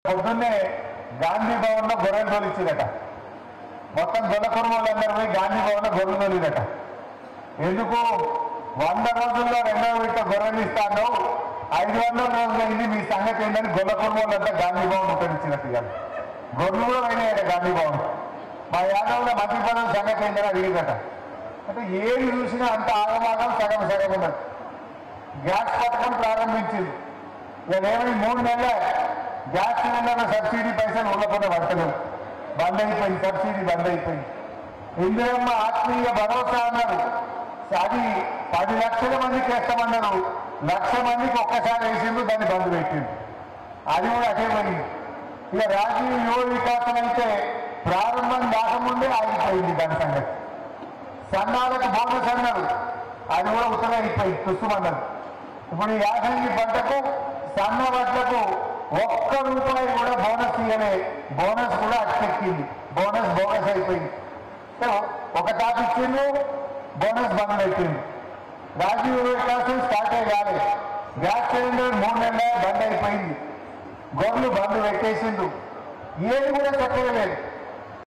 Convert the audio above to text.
పొద్దున్నే గాంధీ భవన్లో గొర్రెలు తోలిచ్చిరట. మొత్తం గొల్ల కుటుంబాలందరూ పోయి గాంధీ భవన్లో గొర్రెలు తోలిరట. ఎందుకు 100 రోజుల్లో 2వ విడత గొర్రెలు ఇస్తాను, 500 రోజులు అయింది, మీ సంగతి ఏంటని గొల్ల కుటుంబాలంతా గాంధీ భవన్ ఉపయోగించినట్టు కాదు. గొర్రెలు కూడా పోయినాయట గాంధీ భవన్. మా యాదవ్లో మంత్రి పదవి సంగతి ఏంటని అడిగిందట. అంటే ఏది చూసినా అంత ఆగమాగం సగం సగం ఉన్నది. గ్యాస్ పథకం ప్రారంభించింది. ఇక ఏమైనా 3 నెలల గ్యాస్ సిలిండర్ల సబ్సిడీ పైసలు ఉండకుండా పడతలేవు, బంద్ అయిపోయింది, సబ్సిడీ బంద్ అయిపోయింది. ఇందిరమ్మ ఆత్మీయ భరోసా అన్నారు, అది 10 లక్షల మందికి వేస్తామన్నారు, 1,00,000 మందికి ఒక్కసారి వేసిండు, దాన్ని బంద్ పెట్టిండు, అది కూడా అదే పోయింది. ఇక రాజీవ్ యువ వికాసం అయితే ప్రారంభం కాకముందే ఆగిపోయింది దాని సంగతి. సన్నాలకు బోనస్ అన్నారు, అది కూడా ఉత్తర అయిపోయింది, తుస్సుమన్నారు. ఇప్పుడు ఈ యాసంగి పంటకు సన్న వడ్లకు ₹1 కూడా బోనస్ ఇవ్వలే, బోనస్ కూడా అట్టెక్కింది, బోనస్ బోనస్ అయిపోయింది. ఒక టాప్ ఇచ్చిండు, బోనస్ బంద్ పెట్టింది. రాజీవ్ వికాసం స్టార్ట్ అయ్యాలి, గ్యాస్ సిలిండర్ 3 నెలల బంద్ అయిపోయింది, గొర్రెలు బంద్ పెట్టేసిండు, ఏది కూడా చక్కగా లేదు.